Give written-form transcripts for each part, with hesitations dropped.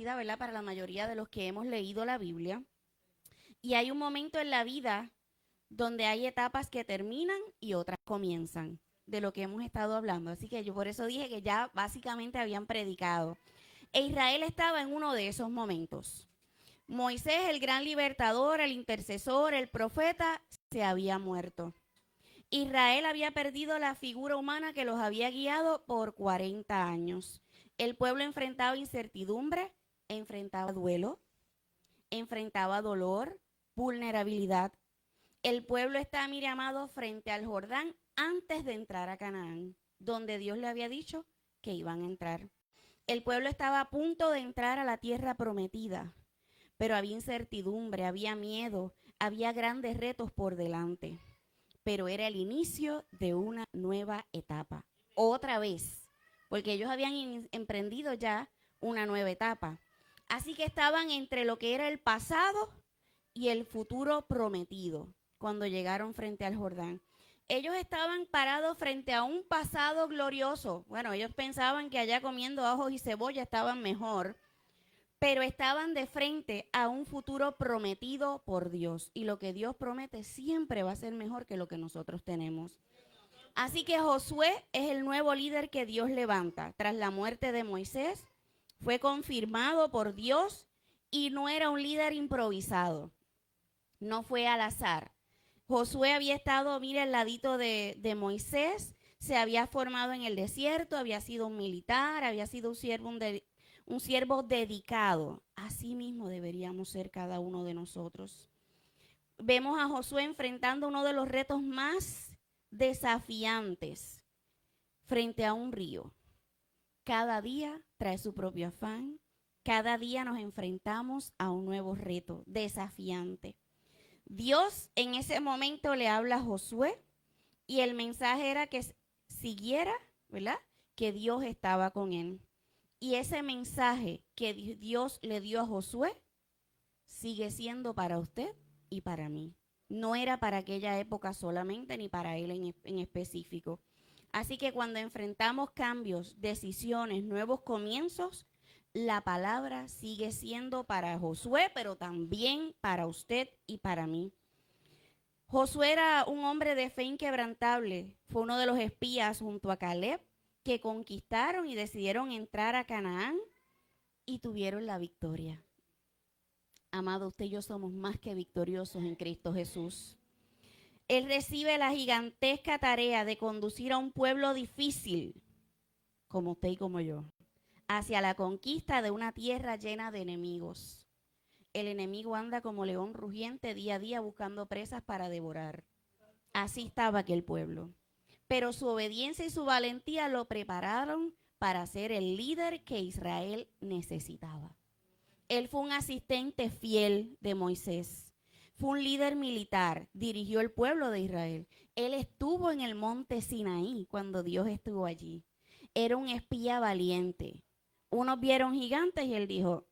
conocida, ¿verdad? Para la mayoría de los que hemos leído la Biblia. Y hay un momento en la vida donde hay etapas que terminan y otras comienzan, de lo que hemos estado hablando. Así que yo por eso dije que ya básicamente habían predicado. E Israel estaba en uno de esos momentos. Moisés, el gran libertador, el intercesor, el profeta, se había muerto. Israel había perdido la figura humana que los había guiado por 40 años. El pueblo enfrentaba incertidumbre, enfrentaba duelo, enfrentaba dolor, vulnerabilidad. El pueblo está, mire, amado, frente al Jordán antes de entrar a Canaán, donde Dios le había dicho que iban a entrar. El pueblo estaba a punto de entrar a la tierra prometida, pero había incertidumbre, había miedo, había grandes retos por delante. Pero era el inicio de una nueva etapa. Otra vez, porque ellos habían emprendido ya una nueva etapa. Así que estaban entre lo que era el pasado y el futuro prometido cuando llegaron frente al Jordán. Ellos estaban parados frente a un pasado glorioso. Bueno, ellos pensaban que allá comiendo ajos y cebolla estaban mejor, pero estaban de frente a un futuro prometido por Dios. Y lo que Dios promete siempre va a ser mejor que lo que nosotros tenemos. Así que Josué es el nuevo líder que Dios levanta. Tras la muerte de Moisés, fue confirmado por Dios y no era un líder improvisado. No fue al azar. Josué había estado, mira, al ladito de Moisés, se había formado en el desierto, había sido un militar, había sido un siervo dedicado. Así mismo deberíamos ser cada uno de nosotros. Vemos a Josué enfrentando uno de los retos más desafiantes frente a un río. Cada día trae su propio afán, cada día nos enfrentamos a un nuevo reto desafiante. Dios en ese momento le habla a Josué y el mensaje era que siguiera, ¿verdad? Que Dios estaba con él. Y ese mensaje que Dios le dio a Josué sigue siendo para usted y para mí. No era para aquella época solamente ni para él en específico. Así que cuando enfrentamos cambios, decisiones, nuevos comienzos, la palabra sigue siendo para Josué, pero también para usted y para mí. Josué era un hombre de fe inquebrantable. Fue uno de los espías junto a Caleb que conquistaron y decidieron entrar a Canaán y tuvieron la victoria. Amado, usted y yo somos más que victoriosos en Cristo Jesús. Él recibe la gigantesca tarea de conducir a un pueblo difícil, como usted y como yo, hacia la conquista de una tierra llena de enemigos. El enemigo anda como león rugiente día a día buscando presas para devorar. Así estaba aquel pueblo. Pero su obediencia y su valentía lo prepararon para ser el líder que Israel necesitaba. Él fue un asistente fiel de Moisés. Fue un líder militar, dirigió el pueblo de Israel. Él estuvo en el monte Sinaí cuando Dios estuvo allí. Era un espía valiente. Unos vieron gigantes y él dijo,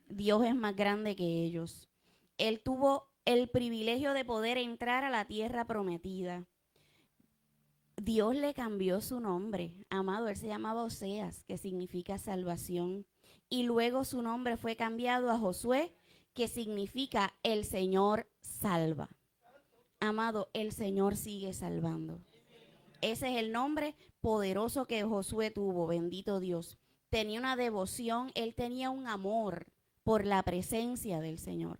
Dios es más grande que ellos. Él tuvo el privilegio de poder entrar a la tierra prometida. Dios le cambió su nombre, amado, él se llamaba Oseas, que significa salvación. Y luego su nombre fue cambiado a Josué, que significa el Señor salva. Amado, el Señor sigue salvando. Ese es el nombre poderoso que Josué tuvo, bendito Dios. Tenía una devoción, él tenía un amor por la presencia del Señor.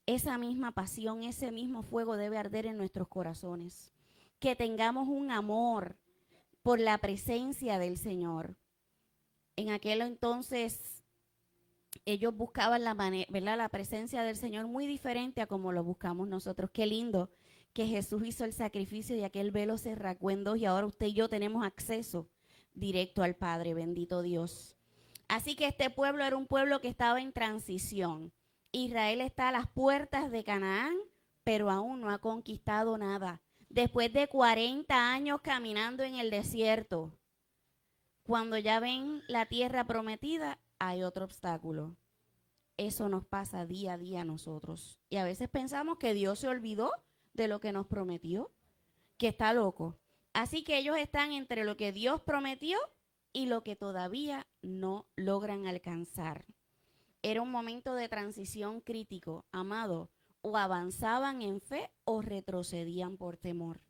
Esa misma pasión, ese mismo fuego debe arder en nuestros corazones. Que tengamos un amor por la presencia del Señor. En aquel entonces ellos buscaban ¿verdad? La presencia del Señor muy diferente a como lo buscamos nosotros. Qué lindo que Jesús hizo el sacrificio y aquel velo se rasgó en dos y ahora usted y yo tenemos acceso directo al Padre, bendito Dios. Así que este pueblo era un pueblo que estaba en transición. Israel está a las puertas de Canaán, pero aún no ha conquistado nada. Después de 40 años caminando en el desierto, cuando ya ven la tierra prometida, hay otro obstáculo. Eso nos pasa día a día a nosotros. Y a veces pensamos que Dios se olvidó de lo que nos prometió, que está loco. Así que ellos están entre lo que Dios prometió y lo que todavía no logran alcanzar. Era un momento de transición crítico, amado. O avanzaban en fe o retrocedían por temor.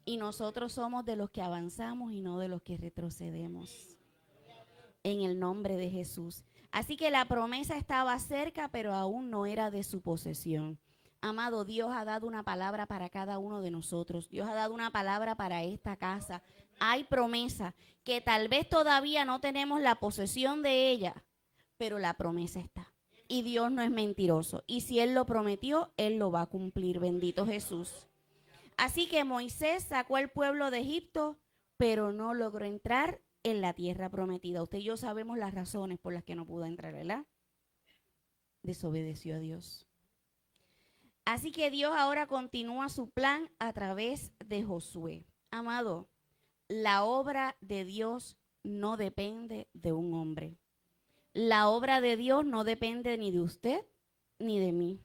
Y nosotros somos de los que avanzamos y no de los que retrocedemos. En el nombre de Jesús. Así que la promesa estaba cerca, pero aún no era de su posesión. Amado, Dios ha dado una palabra para cada uno de nosotros. Dios ha dado una palabra para esta casa. Hay promesa que tal vez todavía no tenemos la posesión de ella, pero la promesa está. Y Dios no es mentiroso. Y si Él lo prometió, Él lo va a cumplir. Bendito Jesús. Así que Moisés sacó al pueblo de Egipto, pero no logró entrar en la tierra prometida. Usted y yo sabemos las razones por las que no pudo entrar, ¿verdad? Desobedeció a Dios. Así que Dios ahora continúa su plan a través de Josué. Amado, la obra de Dios no depende de un hombre. La obra de Dios no depende ni de usted ni de mí.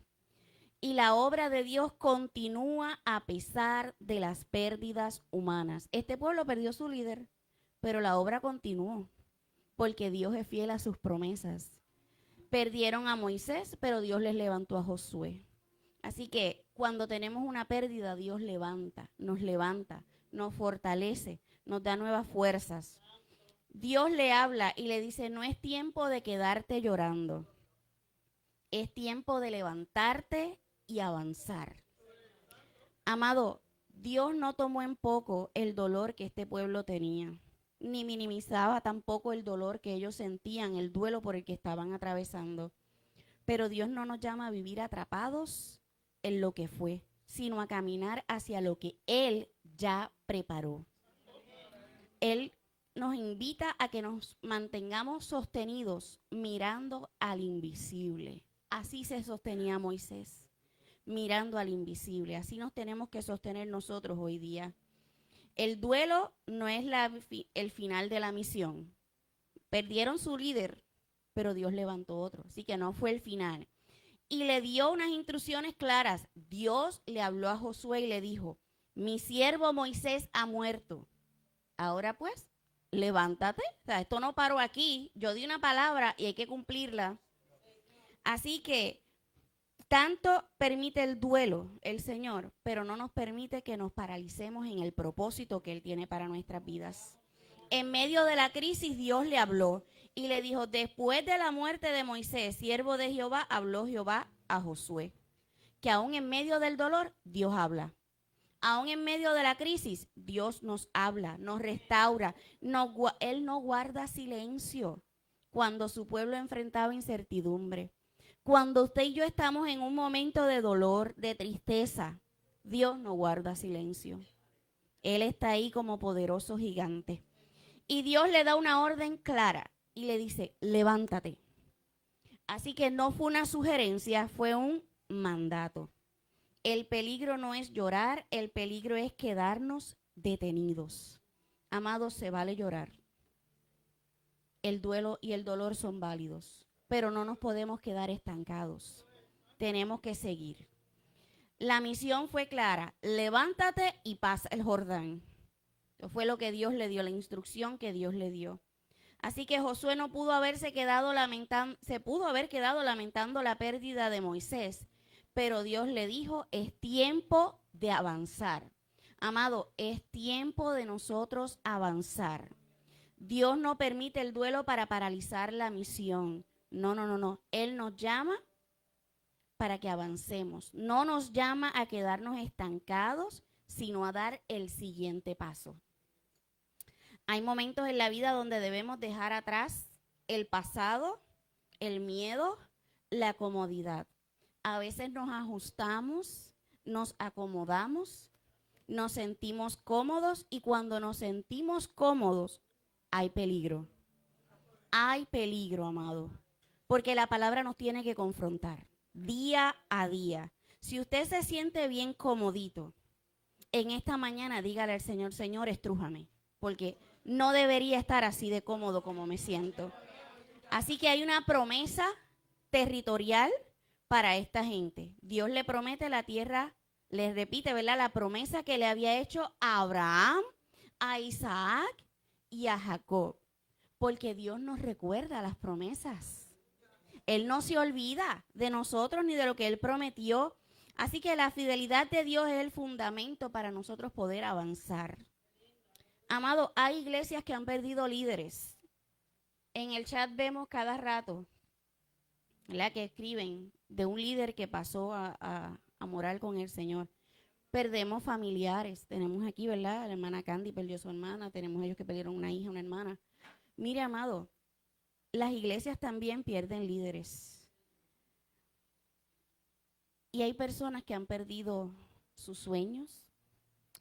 Y la obra de Dios continúa a pesar de las pérdidas humanas. Este pueblo perdió su líder, pero la obra continuó, porque Dios es fiel a sus promesas. Perdieron a Moisés, pero Dios les levantó a Josué. Así que cuando tenemos una pérdida, Dios levanta, nos fortalece, nos da nuevas fuerzas. Dios le habla y le dice, no es tiempo de quedarte llorando. Es tiempo de levantarte y avanzar. Amado, Dios no tomó en poco el dolor que este pueblo tenía, ni minimizaba tampoco el dolor que ellos sentían, el duelo por el que estaban atravesando. Pero Dios no nos llama a vivir atrapados en lo que fue, sino a caminar hacia lo que Él ya preparó. Él nos invita a que nos mantengamos sostenidos mirando al invisible. Así se sostenía Moisés, mirando al invisible. Así nos tenemos que sostener nosotros hoy día. El duelo no es el final de la misión. Perdieron su líder, pero Dios levantó otro. Así que no fue el final. Y le dio unas instrucciones claras. Dios le habló a Josué y le dijo, mi siervo Moisés ha muerto. Ahora pues, levántate. O sea, esto no paró aquí. Yo di una palabra y hay que cumplirla. Así que tanto permite el duelo el Señor, pero no nos permite que nos paralicemos en el propósito que Él tiene para nuestras vidas. En medio de la crisis, Dios le habló y le dijo, después de la muerte de Moisés, siervo de Jehová, habló Jehová a Josué. Que aún en medio del dolor, Dios habla. Aún en medio de la crisis, Dios nos habla, nos restaura. Él no guarda silencio cuando su pueblo enfrentaba incertidumbre. Cuando usted y yo estamos en un momento de dolor, de tristeza, Dios no guarda silencio. Él está ahí como poderoso gigante. Y Dios le da una orden clara y le dice, levántate. Así que no fue una sugerencia, fue un mandato. El peligro no es llorar, el peligro es quedarnos detenidos. Amados, se vale llorar. El duelo y el dolor son válidos, pero no nos podemos quedar estancados. Tenemos que seguir. La misión fue clara, levántate y pasa el Jordán. Eso fue lo que Dios le dio, la instrucción que Dios le dio. Así que Josué no pudo haberse quedado lamentando, se pudo haber quedado lamentando la pérdida de Moisés, pero Dios le dijo, es tiempo de avanzar. Amado, es tiempo de nosotros avanzar. Dios no permite el duelo para paralizar la misión. No. Él nos llama para que avancemos. No nos llama a quedarnos estancados, sino a dar el siguiente paso. Hay momentos en la vida donde debemos dejar atrás el pasado, el miedo, la comodidad. A veces nos ajustamos, nos acomodamos, nos sentimos cómodos y cuando nos sentimos cómodos hay peligro. Hay peligro, amado, porque la palabra nos tiene que confrontar día a día. Si usted se siente bien comodito, en esta mañana dígale al Señor, Señor, estrújame, porque no debería estar así de cómodo como me siento. Así que hay una promesa territorial para esta gente. Dios le promete la tierra, les repite, ¿verdad? La promesa que le había hecho a Abraham, a Isaac y a Jacob. Porque Dios nos recuerda las promesas. Él no se olvida de nosotros ni de lo que Él prometió. Así que la fidelidad de Dios es el fundamento para nosotros poder avanzar. Amado, hay iglesias que han perdido líderes. En el chat vemos cada rato, ¿verdad?, que escriben de un líder que pasó a morar con el Señor. Perdemos familiares. Tenemos aquí, ¿verdad? La hermana Candy perdió a su hermana. Tenemos ellos que perdieron una hija, una hermana. Mire, amado, las iglesias también pierden líderes. Y hay personas que han perdido sus sueños,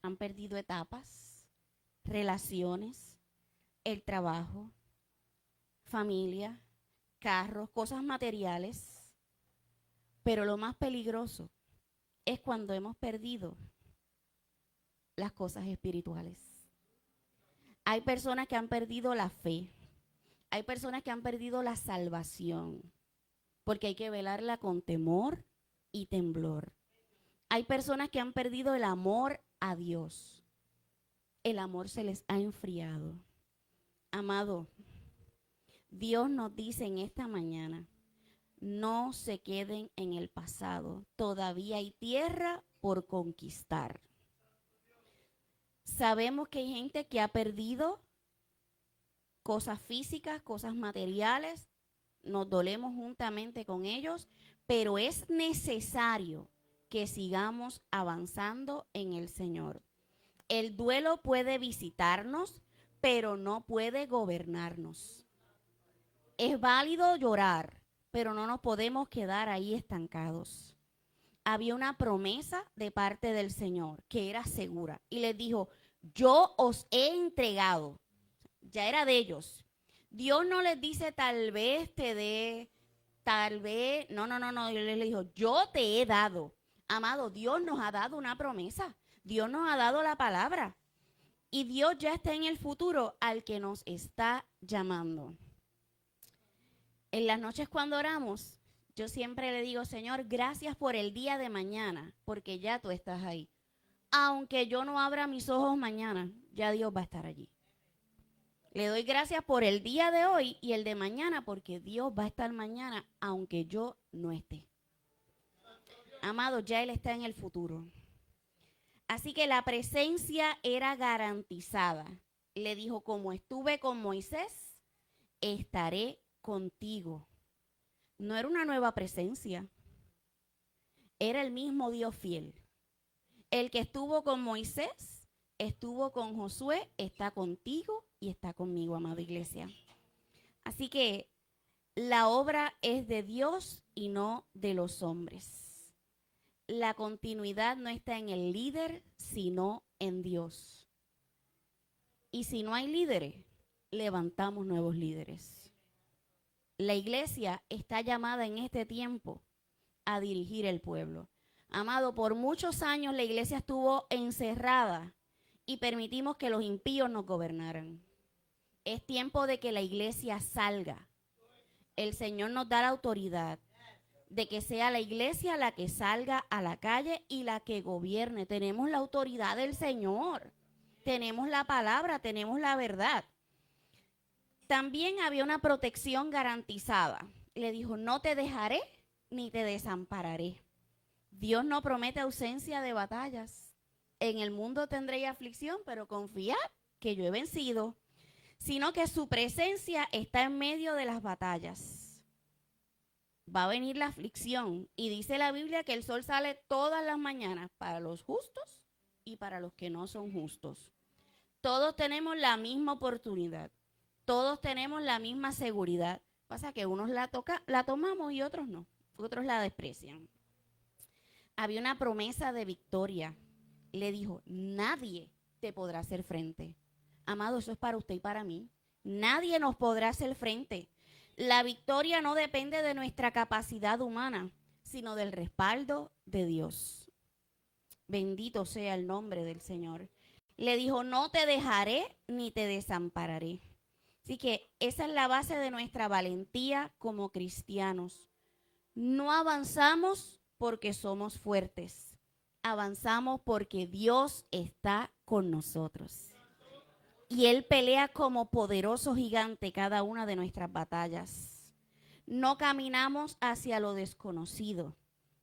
han perdido etapas, relaciones, el trabajo, familia, carros, cosas materiales. Pero lo más peligroso es cuando hemos perdido las cosas espirituales. Hay personas que han perdido la fe. Hay personas que han perdido la salvación, porque hay que velarla con temor y temblor. Hay personas que han perdido el amor a Dios. El amor se les ha enfriado. Amado, Dios nos dice en esta mañana, no se queden en el pasado. Todavía hay tierra por conquistar. Sabemos que hay gente que ha perdido cosas físicas, cosas materiales. Nos dolemos juntamente con ellos, pero es necesario que sigamos avanzando en el Señor. El duelo puede visitarnos, pero no puede gobernarnos. Es válido llorar, pero no nos podemos quedar ahí estancados. Había una promesa de parte del Señor que era segura y les dijo, yo os he entregado. Ya era de ellos. Dios no les dice tal vez te dé, tal vez, no. Él les dijo, yo te he dado. Amado, Dios nos ha dado una promesa. Dios nos ha dado la palabra. Y Dios ya está en el futuro al que nos está llamando. En las noches cuando oramos, yo siempre le digo, Señor, gracias por el día de mañana, porque ya tú estás ahí. Aunque yo no abra mis ojos mañana, ya Dios va a estar allí. Le doy gracias por el día de hoy y el de mañana, porque Dios va a estar mañana, aunque yo no esté. Amado, ya Él está en el futuro. Así que la presencia era garantizada. Le dijo, como estuve con Moisés, estaré contigo. No era una nueva presencia. Era el mismo Dios fiel. El que estuvo con Moisés, estuvo con Josué, está contigo y está conmigo, amada iglesia. Así que la obra es de Dios y no de los hombres. La continuidad no está en el líder, sino en Dios. Y si no hay líderes, levantamos nuevos líderes. La iglesia está llamada en este tiempo a dirigir el pueblo. Amado, por muchos años la iglesia estuvo encerrada y permitimos que los impíos nos gobernaran. Es tiempo de que la iglesia salga. El Señor nos da la autoridad de que sea la iglesia la que salga a la calle y la que gobierne. Tenemos la autoridad del Señor. Tenemos la palabra, tenemos la verdad. También había una protección garantizada. Le dijo, no te dejaré ni te desampararé. Dios no promete ausencia de batallas. En el mundo tendréis aflicción, pero confiad que yo he vencido. Sino que su presencia está en medio de las batallas. Va a venir la aflicción. Y dice la Biblia que el sol sale todas las mañanas para los justos y para los que no son justos. Todos tenemos la misma oportunidad. Todos tenemos la misma seguridad. Pasa que unos la tomamos y otros no. Otros la desprecian. Había una promesa de victoria. Le dijo, nadie te podrá hacer frente. Amado, eso es para usted y para mí. Nadie nos podrá hacer frente. La victoria no depende de nuestra capacidad humana, sino del respaldo de Dios. Bendito sea el nombre del Señor. Le dijo, no te dejaré ni te desampararé. Así que esa es la base de nuestra valentía como cristianos. No avanzamos porque somos fuertes. Avanzamos porque Dios está con nosotros. y Él pelea como poderoso gigante cada una de nuestras batallas. No caminamos hacia lo desconocido,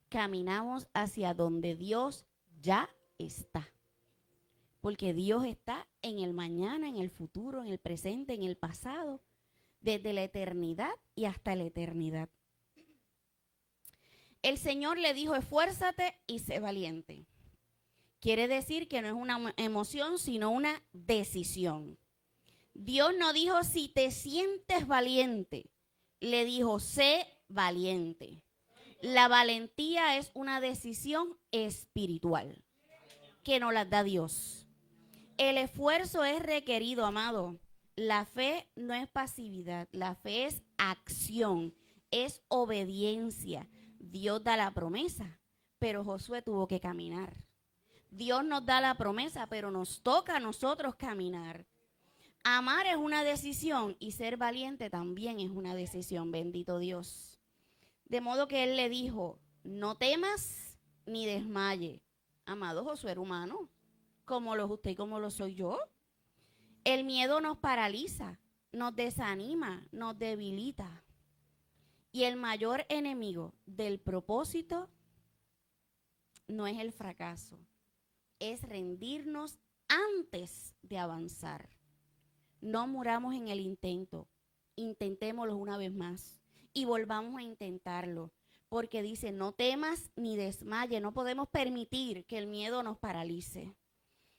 caminamos hacia donde Dios ya está. Porque Dios está en el mañana, en el futuro, en el presente, en el pasado, desde la eternidad y hasta la eternidad. El Señor le dijo, esfuérzate y sé valiente. Quiere decir que no es una emoción, sino una decisión. Dios no dijo si te sientes valiente, le dijo sé valiente. La valentía es una decisión espiritual que nos la da Dios. El esfuerzo es requerido, amado. La fe no es pasividad, la fe es acción, es obediencia. Dios da la promesa, pero Josué tuvo que caminar. Dios nos da la promesa, pero nos toca a nosotros caminar. Amar es una decisión y ser valiente también es una decisión, bendito Dios. De modo que Él le dijo, no temas ni desmaye. Amado, Josué era humano, como lo es usted y como lo soy yo. El miedo nos paraliza, nos desanima, nos debilita. Y el mayor enemigo del propósito no es el fracaso, es rendirnos antes de avanzar. No muramos en el intento, intentémoslo una vez más y volvamos a intentarlo. Porque dice, no temas ni desmaye, no podemos permitir que el miedo nos paralice.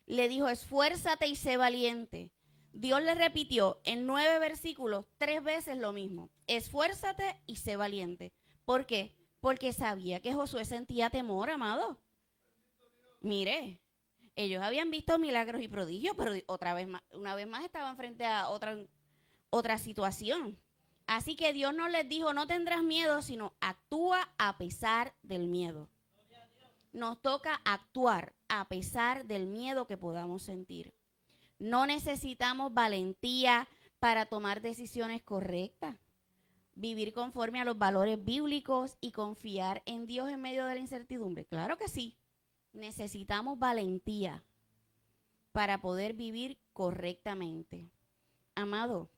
Le dijo, esfuérzate y sé valiente. Dios le repitió en 9 versículos 3 veces lo mismo. Esfuérzate y sé valiente. ¿Por qué? Porque sabía que Josué sentía temor, amado. Mire, ellos habían visto milagros y prodigios, pero una vez más estaban frente a otra situación. Así que Dios no les dijo, no tendrás miedo, sino actúa a pesar del miedo. Nos toca actuar a pesar del miedo que podamos sentir. No necesitamos valentía para tomar decisiones correctas. Vivir conforme a los valores bíblicos y confiar en Dios en medio de la incertidumbre. Claro que sí. Necesitamos valentía para poder vivir correctamente. Amado,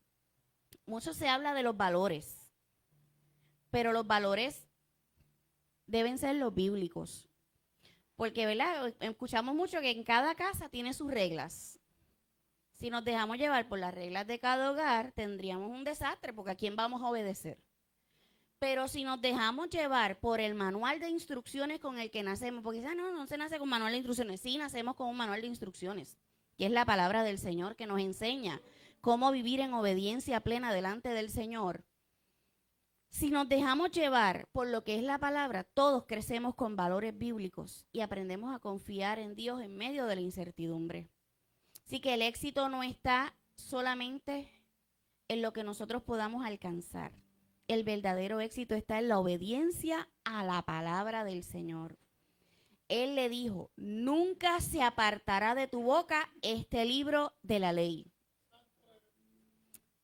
mucho se habla de los valores, pero los valores deben ser los bíblicos. Porque, ¿verdad? Escuchamos mucho que en cada casa tiene sus reglas. Si nos dejamos llevar por las reglas de cada hogar, tendríamos un desastre, porque ¿a quién vamos a obedecer? Pero si nos dejamos llevar por el manual de instrucciones con el que nacemos, porque no se nace con manual de instrucciones, sí nacemos con un manual de instrucciones, que es la palabra del Señor que nos enseña cómo vivir en obediencia plena delante del Señor. Si nos dejamos llevar por lo que es la palabra, todos crecemos con valores bíblicos y aprendemos a confiar en Dios en medio de la incertidumbre. Así que el éxito no está solamente en lo que nosotros podamos alcanzar. El verdadero éxito está en la obediencia a la palabra del Señor. Él le dijo, nunca se apartará de tu boca este libro de la ley.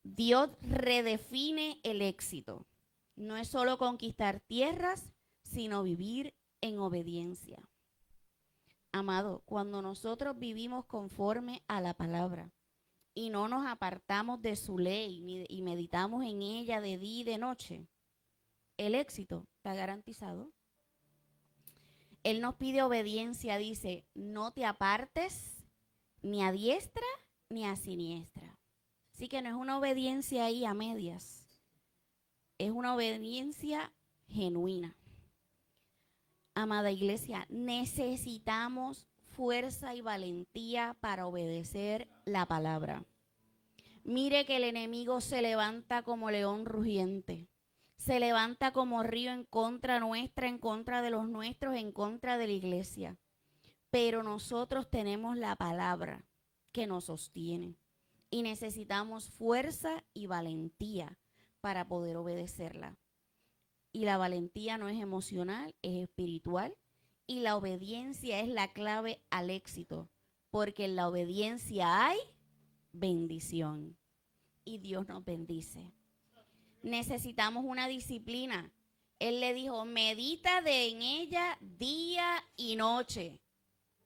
Dios redefine el éxito. No es solo conquistar tierras, sino vivir en obediencia. Amado, cuando nosotros vivimos conforme a la palabra y no nos apartamos de su ley y meditamos en ella de día y de noche, el éxito está garantizado. Él nos pide obediencia, dice, no te apartes ni a diestra ni a siniestra. Así que no es una obediencia ahí a medias, es una obediencia genuina. Amada iglesia, necesitamos fuerza y valentía para obedecer la palabra. Mire que el enemigo se levanta como león rugiente. Se levanta como río en contra nuestra, en contra de los nuestros, en contra de la iglesia. Pero nosotros tenemos la palabra que nos sostiene. Y necesitamos fuerza y valentía para poder obedecerla. Y la valentía no es emocional, es espiritual. Y la obediencia es la clave al éxito. Porque en la obediencia hay bendición. Y Dios nos bendice. Necesitamos una disciplina. Él le dijo, medita en ella día y noche.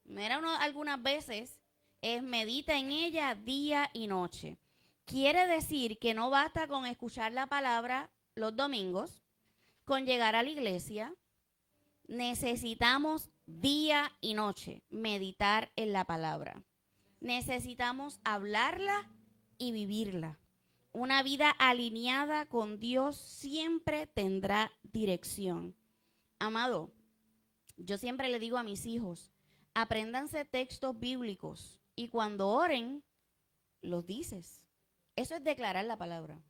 Mira, algunas veces es medita en ella día y noche. Quiere decir que no basta con escuchar la palabra los domingos, con llegar a la iglesia. Necesitamos día y noche meditar en la palabra. Necesitamos hablarla y vivirla. Una vida alineada con Dios siempre tendrá dirección. Amado, yo siempre le digo a mis hijos, apréndanse textos bíblicos y cuando oren, los dices. Eso es declarar la palabra.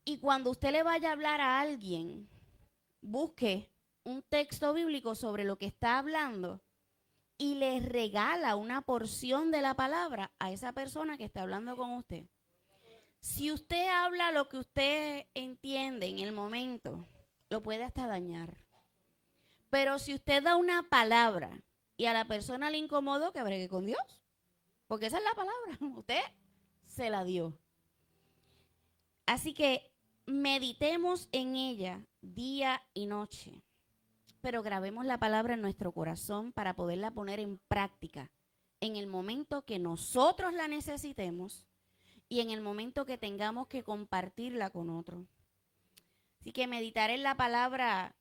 Y cuando usted le vaya a hablar a alguien, busque un texto bíblico sobre lo que está hablando y le regala una porción de la palabra a esa persona que está hablando con usted. Si usted habla lo que usted entiende en el momento, lo puede hasta dañar. Pero si usted da una palabra y a la persona le incomodó, que bregue con Dios. Porque esa es la palabra. Usted se la dio. Así que meditemos en ella día y noche. Pero grabemos la palabra en nuestro corazón para poderla poner en práctica en el momento que nosotros la necesitemos y en el momento que tengamos que compartirla con otro. Así que meditar en la palabra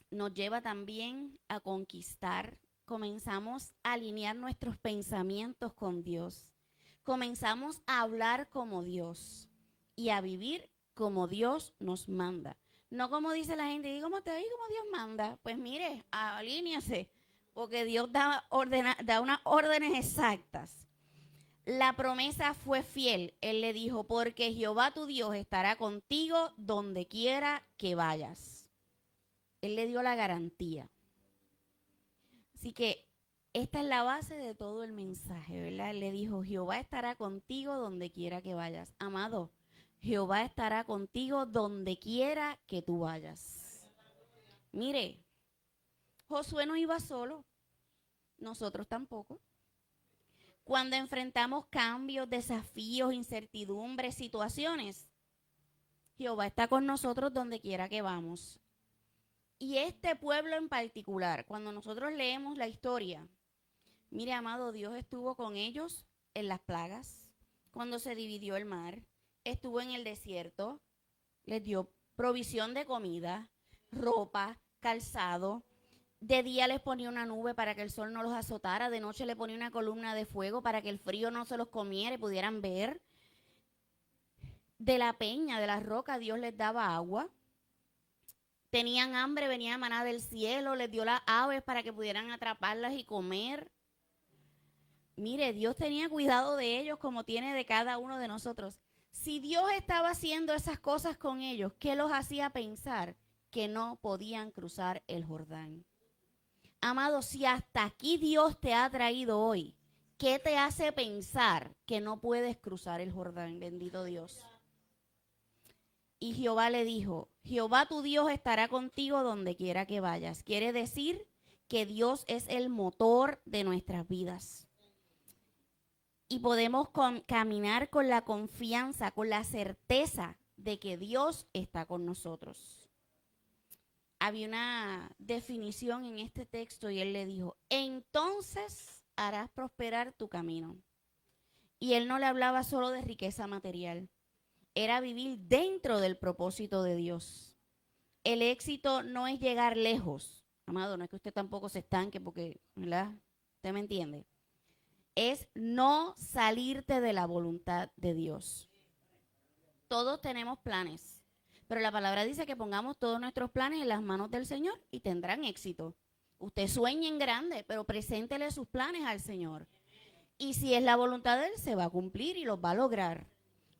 nos lleva también a conquistar. Comenzamos a alinear nuestros pensamientos con Dios. Comenzamos a hablar como Dios y a vivir como Dios nos manda. No como dice la gente, ¿y cómo te oí como Dios manda? Pues mire, alíñese, porque Dios da unas órdenes exactas. La promesa fue fiel. Él le dijo, porque Jehová tu Dios estará contigo donde quiera que vayas. Él le dio la garantía. Así que esta es la base de todo el mensaje, ¿verdad? Él le dijo, Jehová estará contigo donde quiera que vayas. Amado, Jehová estará contigo donde quiera que tú vayas. Mire, Josué no iba solo, nosotros tampoco. Cuando enfrentamos cambios, desafíos, incertidumbres, situaciones, Jehová está con nosotros donde quiera que vamos. Y este pueblo en particular, cuando nosotros leemos la historia, mire, amado, Dios estuvo con ellos en las plagas, cuando se dividió el mar, estuvo en el desierto, les dio provisión de comida, ropa, calzado. De día les ponía una nube para que el sol no los azotara, de noche le ponía una columna de fuego para que el frío no se los comiera y pudieran ver. De la peña, de la roca, Dios les daba agua. Tenían hambre, venía maná del cielo, les dio las aves para que pudieran atraparlas y comer. Mire, Dios tenía cuidado de ellos como tiene de cada uno de nosotros. Si Dios estaba haciendo esas cosas con ellos, ¿qué los hacía pensar que no podían cruzar el Jordán? Amado, si hasta aquí Dios te ha traído hoy, ¿qué te hace pensar que no puedes cruzar el Jordán? Bendito Dios. Y Jehová le dijo, Jehová tu Dios estará contigo donde quiera que vayas. Quiere decir que Dios es el motor de nuestras vidas. Y podemos caminar con la confianza, con la certeza de que Dios está con nosotros. Había una definición en este texto y él le dijo, entonces harás prosperar tu camino. Y él no le hablaba solo de riqueza material. Era vivir dentro del propósito de Dios. El éxito no es llegar lejos. Amado, no es que usted tampoco se estanque porque, ¿verdad? ¿Usted me entiende? Es no salirte de la voluntad de Dios. Todos tenemos planes, pero la palabra dice que pongamos todos nuestros planes en las manos del Señor y tendrán éxito. Usted sueñe en grande, pero preséntele sus planes al Señor. Y si es la voluntad de Él, se va a cumplir y los va a lograr.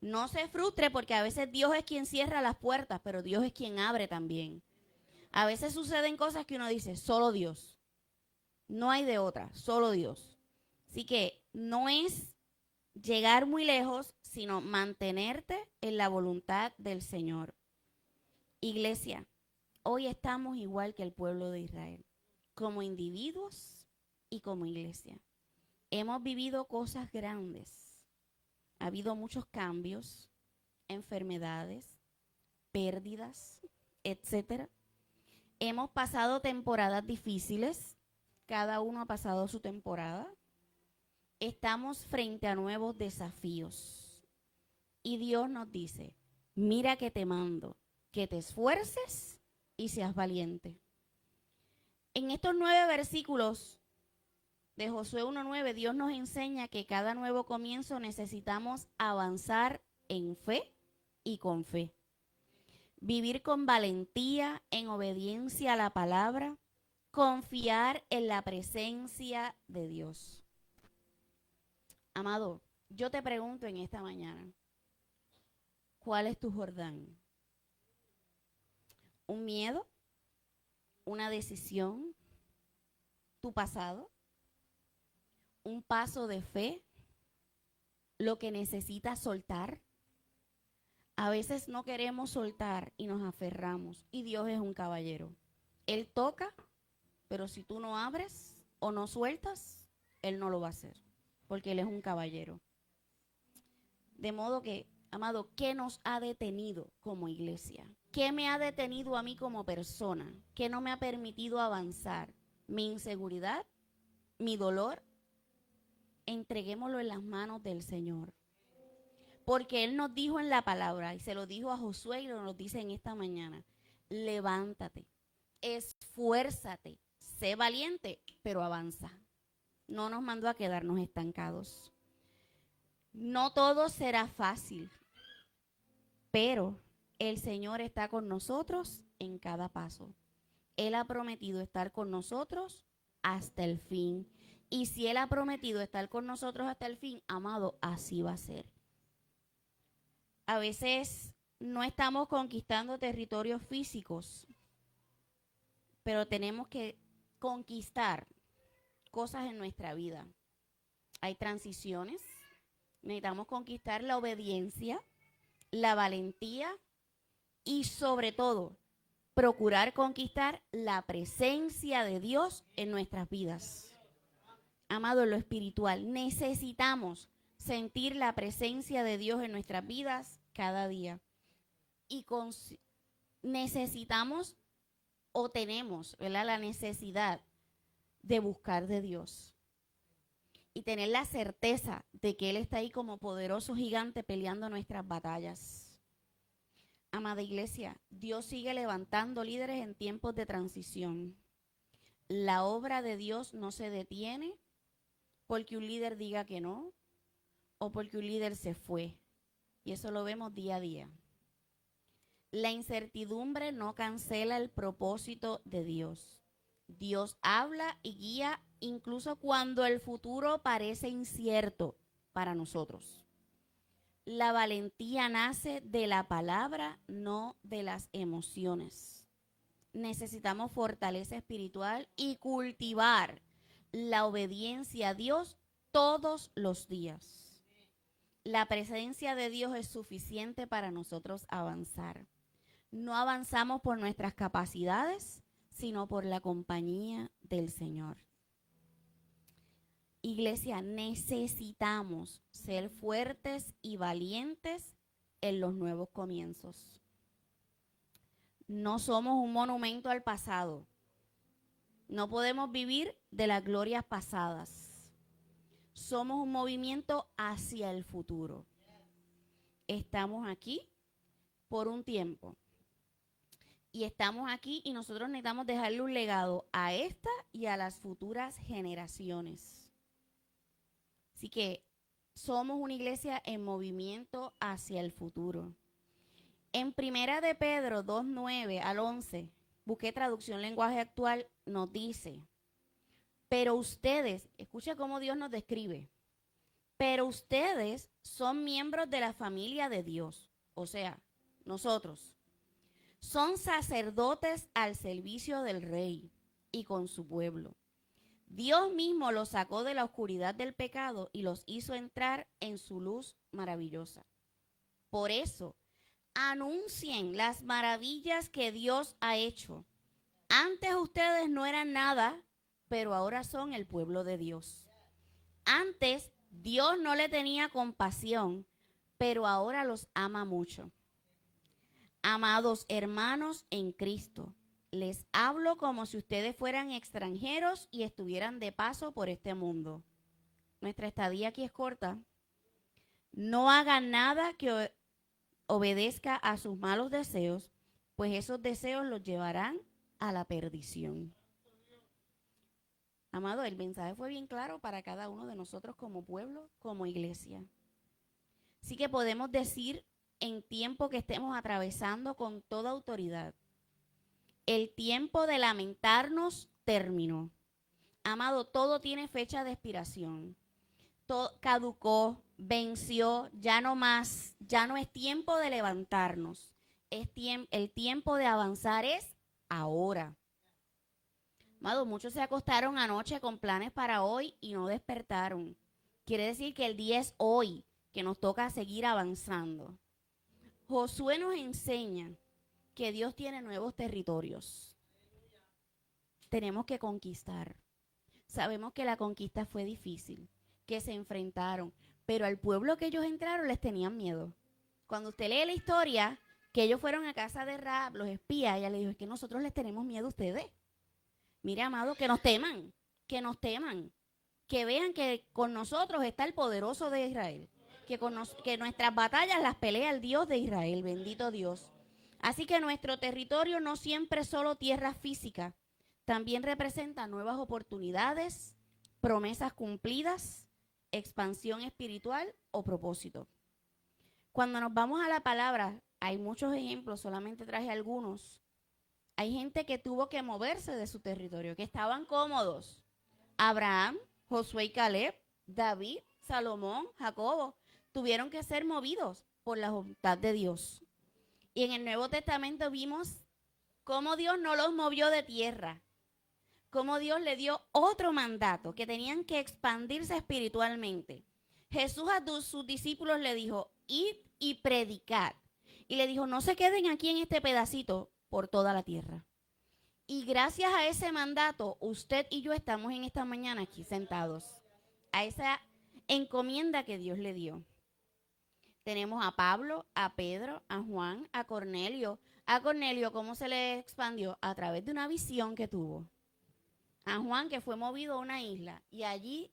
No se frustre porque a veces Dios es quien cierra las puertas, pero Dios es quien abre también. A veces suceden cosas que uno dice, solo Dios. No hay de otra, solo Dios. Así que no es llegar muy lejos, sino mantenerte en la voluntad del Señor. Iglesia, hoy estamos igual que el pueblo de Israel, como individuos y como iglesia. Hemos vivido cosas grandes. Ha habido muchos cambios, enfermedades, pérdidas, etcétera. Hemos pasado temporadas difíciles. Cada uno ha pasado su temporada. estamos frente a nuevos desafíos. Y Dios nos dice, mira que te mando, que te esfuerces y seas valiente. En estos 9 versículos de Josué 1:9, Dios nos enseña que cada nuevo comienzo necesitamos avanzar en fe y con fe. Vivir con valentía, en obediencia a la palabra, confiar en la presencia de Dios. Amado, yo te pregunto en esta mañana, ¿cuál es tu Jordán? ¿Un miedo? ¿Una decisión? ¿Tu pasado? ¿Un paso de fe? ¿Lo que necesitas soltar? A veces no queremos soltar y nos aferramos. Y Dios es un caballero. Él toca, pero si tú no abres o no sueltas, Él no lo va a hacer, porque Él es un caballero. De modo que, amado, ¿qué nos ha detenido como iglesia? ¿Qué me ha detenido a mí como persona? ¿Qué no me ha permitido avanzar? ¿Mi inseguridad? ¿Mi dolor? Entreguémoslo en las manos del Señor. Porque Él nos dijo en la palabra, y se lo dijo a Josué y lo nos dice en esta mañana, levántate, esfuérzate, sé valiente, pero avanza. No nos mandó a quedarnos estancados. No todo será fácil, pero el Señor está con nosotros en cada paso. Él ha prometido estar con nosotros hasta el fin. Y si Él ha prometido estar con nosotros hasta el fin, amado, así va a ser. A veces no estamos conquistando territorios físicos, pero tenemos que conquistar cosas en nuestra vida. Hay transiciones, necesitamos conquistar la obediencia, la valentía y sobre todo procurar conquistar la presencia de Dios en nuestras vidas. Amado, en lo espiritual, necesitamos sentir la presencia de Dios en nuestras vidas cada día. Y necesitamos o tenemos, ¿verdad?, la necesidad de buscar de Dios y tener la certeza de que Él está ahí como poderoso gigante peleando nuestras batallas. Amada iglesia, Dios sigue levantando líderes en tiempos de transición. La obra de Dios no se detiene porque un líder diga que no o porque un líder se fue. Y eso lo vemos día a día. La incertidumbre no cancela el propósito de Dios. Dios habla y guía incluso cuando el futuro parece incierto para nosotros. La valentía nace de la palabra, no de las emociones. Necesitamos fortaleza espiritual y cultivar la obediencia a Dios todos los días. La presencia de Dios es suficiente para nosotros avanzar. No avanzamos por nuestras capacidades, sino por la compañía del Señor. Iglesia, necesitamos ser fuertes y valientes en los nuevos comienzos. No somos un monumento al pasado. No podemos vivir de las glorias pasadas. Somos un movimiento hacia el futuro. Estamos aquí por un tiempo. Y estamos aquí y nosotros necesitamos dejarle un legado a esta y a las futuras generaciones. Así que somos una iglesia en movimiento hacia el futuro. En Primera de Pedro 2:9 al 11, busqué traducción lenguaje actual, nos dice, pero ustedes, escucha cómo Dios nos describe, pero ustedes son miembros de la familia de Dios, o sea, nosotros. Son sacerdotes al servicio del rey y con su pueblo. Dios mismo los sacó de la oscuridad del pecado y los hizo entrar en su luz maravillosa. Por eso, anuncien las maravillas que Dios ha hecho. Antes ustedes no eran nada, pero ahora son el pueblo de Dios. Antes Dios no le tenía compasión, pero ahora los ama mucho. Amados hermanos en Cristo, les hablo como si ustedes fueran extranjeros y estuvieran de paso por este mundo. nuestra estadía aquí es corta, no haga nada que obedezca a sus malos deseos, pues esos deseos los llevarán a la perdición. Amado, el mensaje fue bien claro para cada uno de nosotros como pueblo, como iglesia. Así que podemos decir en tiempo que estemos atravesando con toda autoridad, el tiempo de lamentarnos terminó. Amado, todo tiene fecha de expiración. Todo caducó, venció, ya no más, ya no es tiempo de levantarnos. El tiempo de avanzar es ahora. Amado, muchos se acostaron anoche con planes para hoy y no despertaron. Quiere decir que el día es hoy, que nos toca seguir avanzando. Josué nos enseña que Dios tiene nuevos territorios. Tenemos que conquistar. Sabemos que la conquista fue difícil, que se enfrentaron, pero al pueblo que ellos entraron les tenían miedo. Cuando usted lee la historia, que ellos fueron a casa de Rahab, los espías, ella le dijo, es que nosotros les tenemos miedo a ustedes. Mire, amado, que nos teman, que vean que con nosotros está el poderoso de Israel, que nuestras batallas las pelea el Dios de Israel, bendito Dios. Así que nuestro territorio no siempre es solo tierra física, también representa nuevas oportunidades, promesas cumplidas, expansión espiritual o propósito. Cuando nos vamos a la palabra, hay muchos ejemplos, solamente traje algunos. Hay gente que tuvo que moverse de su territorio, que estaban cómodos. Abraham, Josué y Caleb, David, Salomón, Jacobo, tuvieron que ser movidos por la voluntad de Dios. Y en el Nuevo Testamento vimos cómo Dios no los movió de tierra, cómo Dios le dio otro mandato, que tenían que expandirse espiritualmente. Jesús a sus discípulos le dijo, id y predicad. Y le dijo, no se queden aquí en este pedacito, por toda la tierra. Y gracias a ese mandato, usted y yo estamos en esta mañana aquí sentados, a esa encomienda que Dios le dio. Tenemos a Pablo, a Pedro, a Juan, a Cornelio. A Cornelio, ¿cómo se le expandió? A través de una visión que tuvo. A Juan, que fue movido a una isla, y allí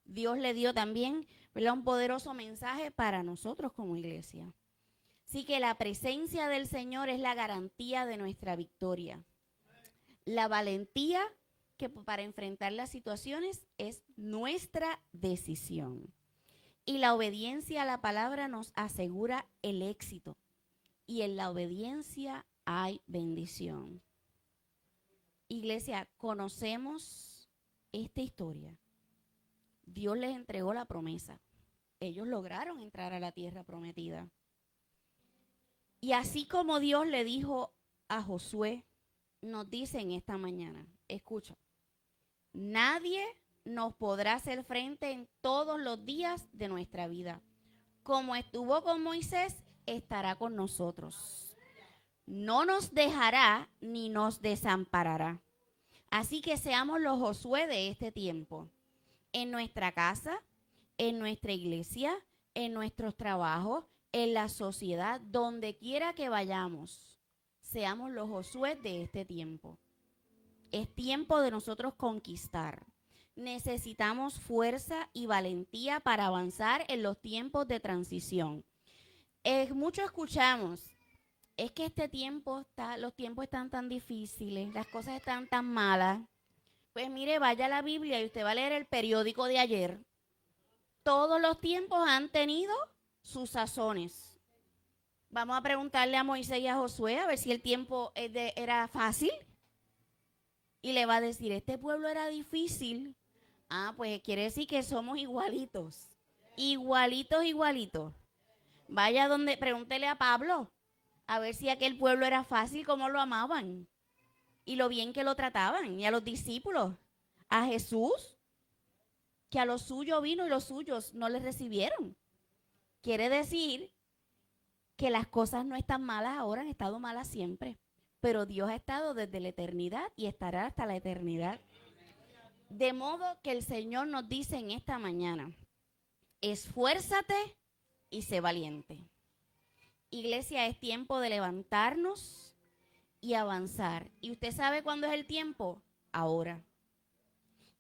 Dios le dio también, ¿verdad?, un poderoso mensaje para nosotros como iglesia. Así que la presencia del Señor es la garantía de nuestra victoria. La valentía que para enfrentar las situaciones es nuestra decisión. Y la obediencia a la palabra nos asegura el éxito. Y en la obediencia hay bendición. Iglesia, conocemos esta historia. Dios les entregó la promesa. Ellos lograron entrar a la tierra prometida. Y así como Dios le dijo a Josué, nos dice en esta mañana, escucha, nadie nos podrá hacer frente en todos los días de nuestra vida. Como estuvo con Moisés, estará con nosotros. No nos dejará ni nos desamparará. Así que seamos los Josué de este tiempo. En nuestra casa, en nuestra iglesia, en nuestros trabajos, en la sociedad, donde quiera que vayamos, seamos los Josué de este tiempo. Es tiempo de nosotros conquistar. Necesitamos fuerza y valentía para avanzar en los tiempos de transición. Mucho escuchamos, es que los tiempos están tan difíciles, las cosas están tan malas. Pues mire, vaya a la Biblia y usted va a leer el periódico de ayer. Todos los tiempos han tenido sus sazones. Vamos a preguntarle a Moisés y a Josué a ver si el tiempo era fácil. Y le va a decir, este pueblo era difícil. Ah, pues quiere decir que somos igualitos. Igualitos. Vaya pregúntele a Pablo, a ver si aquel pueblo era fácil, cómo lo amaban. Y lo bien que lo trataban. Y a los discípulos, a Jesús, que a los suyos vino y los suyos no le recibieron. Quiere decir que las cosas no están malas ahora, han estado malas siempre. Pero Dios ha estado desde la eternidad y estará hasta la eternidad. De modo que el Señor nos dice en esta mañana, esfuérzate y sé valiente. Iglesia, es tiempo de levantarnos y avanzar. ¿Y usted sabe cuándo es el tiempo? Ahora.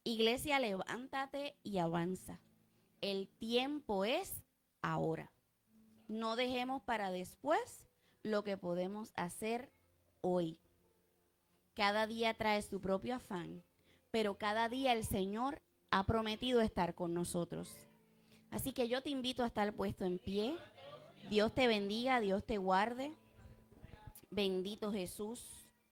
Iglesia, levántate y avanza. El tiempo es ahora. No dejemos para después lo que podemos hacer hoy. Cada día trae su propio afán, pero cada día el Señor ha prometido estar con nosotros. Así que yo te invito a estar puesto en pie. Dios te bendiga, Dios te guarde. Bendito Jesús.